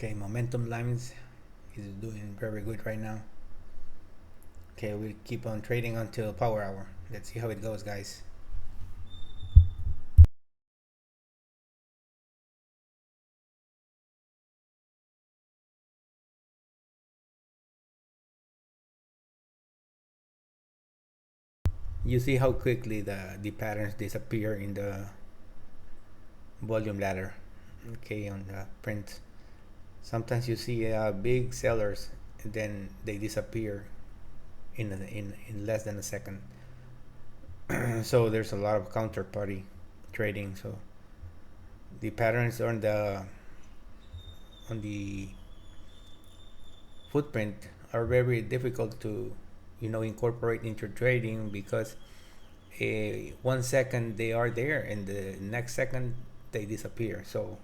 Okay, momentum lines is doing very good right now. Okay, we'll keep on trading until power hour. Let's see how it goes, guys. You see how quickly the patterns disappear in the volume ladder. Okay, on the print. Sometimes you see big sellers and then they disappear in less than a second. So there's a lot of counterparty trading. So the patterns on the footprint are very difficult to incorporate into trading because 1 second they are there and the next second they disappear. So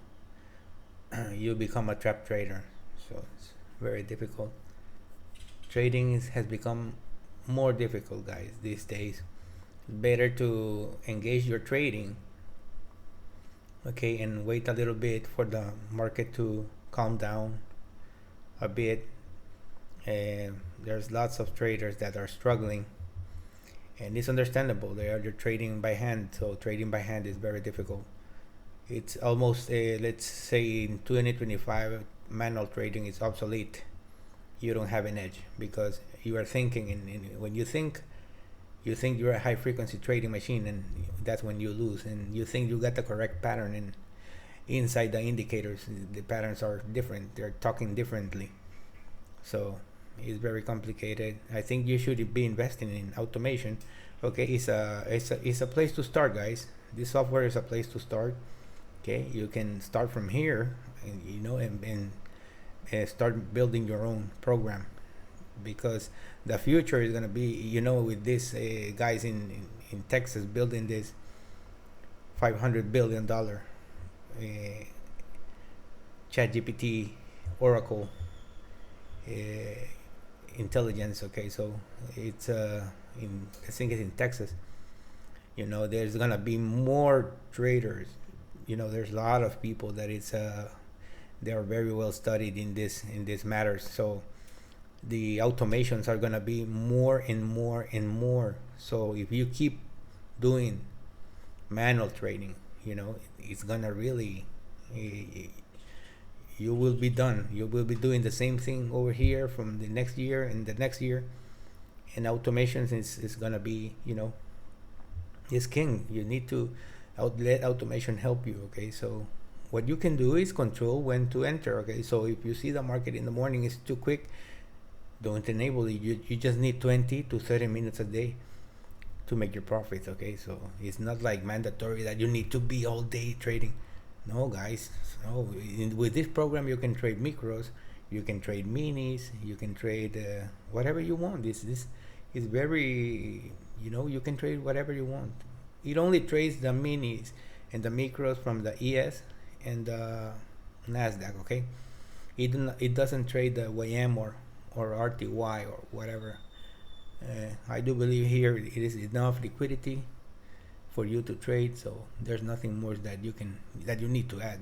you become a trap trader. So it's very difficult. Has become more difficult, guys, these days. Better to engage your trading, okay, and wait a little bit for the market to calm down a bit. There's lots of traders that are struggling, and it's understandable. They are trading by hand, so trading by hand is very difficult. It's almost, let's say, in 2025, manual trading is obsolete. You don't have an edge because you are thinking, and when you think you're a high frequency trading machine, and that's when you lose. And you think you got the correct pattern, and inside the indicators, the patterns are different. They're talking differently. So it's very complicated. I think you should be investing in automation. Okay, it's a place to start, guys. This software is a place to start. Okay, you can start from here, and start building your own program, because the future is going to be, with these guys in Texas building this $500 billion chat GPT Oracle uh, intelligence. Okay, so it's I think it's in Texas. There's going to be more traders. There's a lot of people that they are very well studied in this matters. So the automations are going to be more and more and more. So if you keep doing manual trading, it's going to really, you will be done. You will be doing the same thing over here from the next year and the next year. And automations is going to be, is king. You need to let automation help you. Okay, so what you can do is control when to enter. Okay, so if you see the market in the morning is too quick, don't enable it. You just need 20 to 30 minutes a day to make your profits. Okay, so it's not like mandatory that you need to be all day trading. No, guys. No, with this program you can trade micros, you can trade minis, you can trade whatever you want. This is very, you can trade whatever you want. It only trades the minis and the micros from the ES and the NASDAQ. Okay, it doesn't trade the YM or RTY or whatever. I do believe here it is enough liquidity for you to trade, so there's nothing more that you need to add.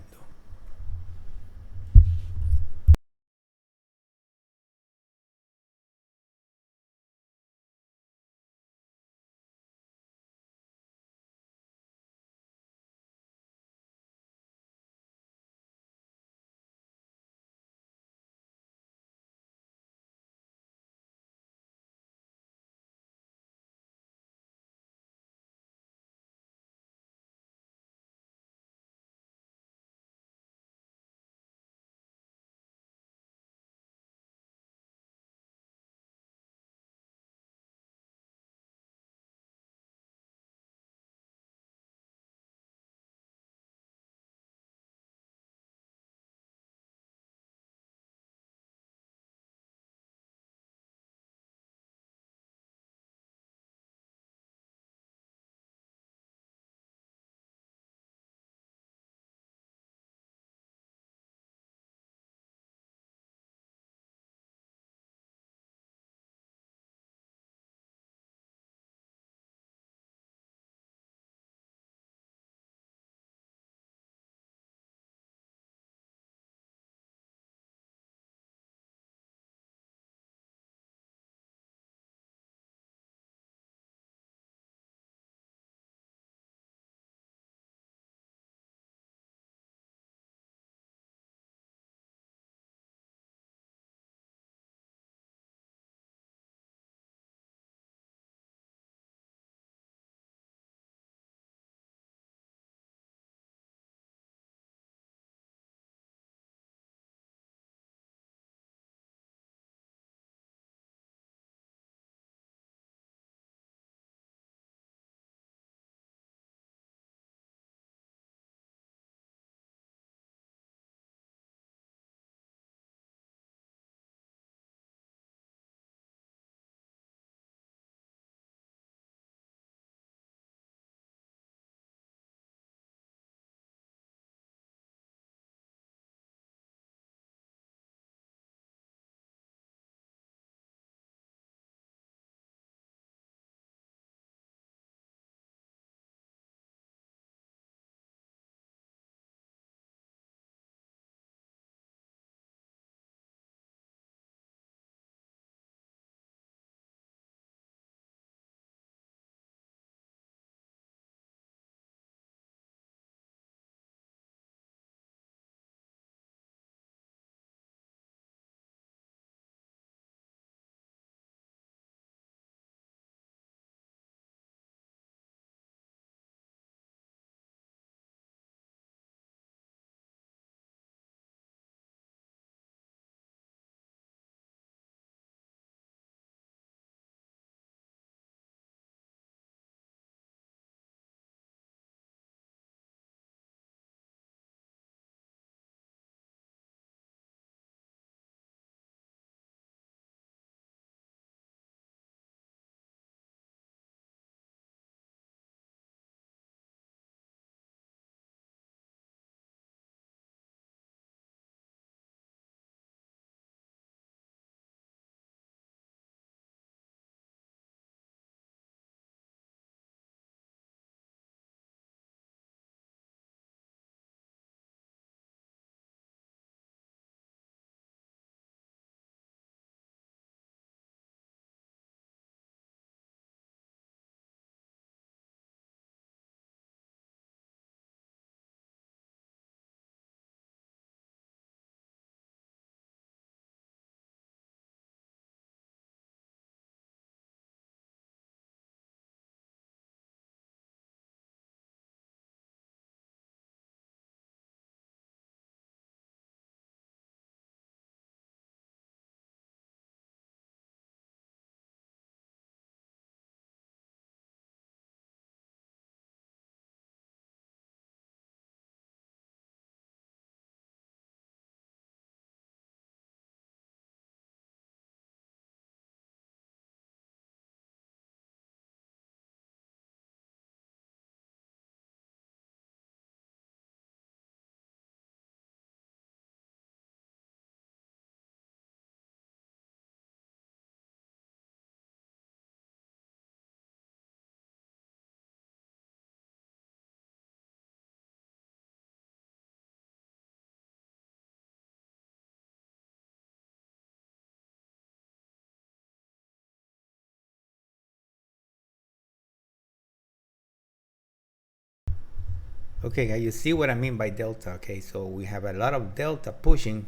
Okay, you see what I mean by delta. Okay, so we have a lot of delta pushing,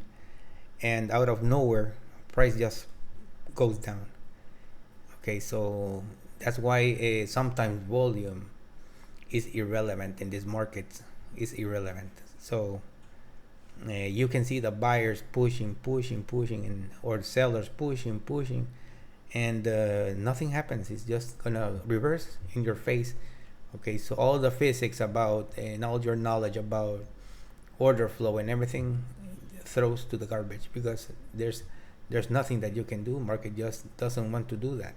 and out of nowhere, price just goes down. Okay, so that's why sometimes volume is irrelevant in this market. Is irrelevant. So you can see the buyers pushing, and or sellers pushing, and nothing happens. It's just gonna reverse in your face. Okay, so all the physics about and all your knowledge about order flow and everything throws to the garbage, because there's nothing that you can do. Market just doesn't want to do that.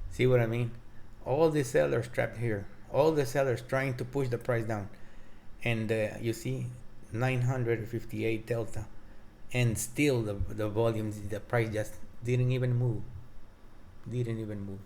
See what I mean? All the sellers trapped here, all the sellers trying to push the price down, and you see 958 delta, and still the volumes, the price just didn't even move, didn't even move.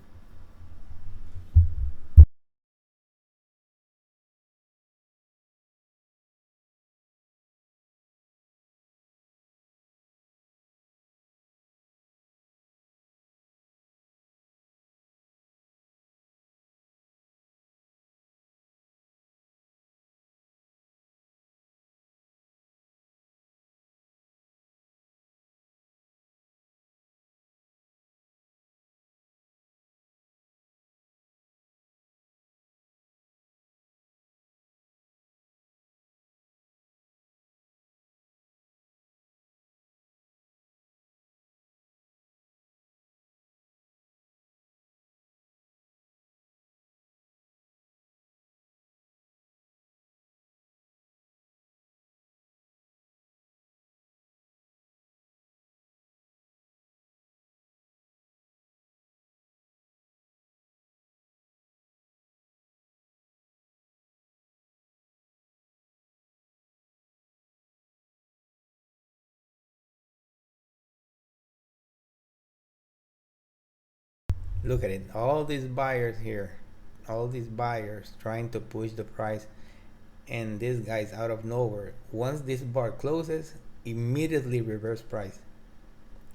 Look at it, all these buyers here, all these buyers trying to push the price, and this guy's out of nowhere. Once this bar closes, immediately reverse price.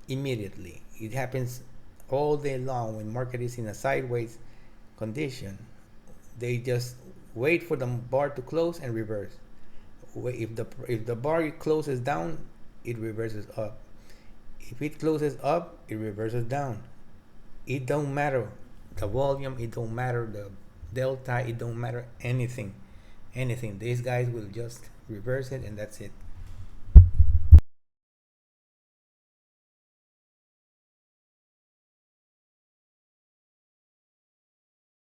Immediately. It happens all day long when market is in a sideways condition. They just wait for the bar to close and reverse. If the bar closes down, it reverses up. If it closes up, it reverses down. It don't matter the volume, it don't matter the delta, it don't matter anything. These guys will just reverse it, and that's it.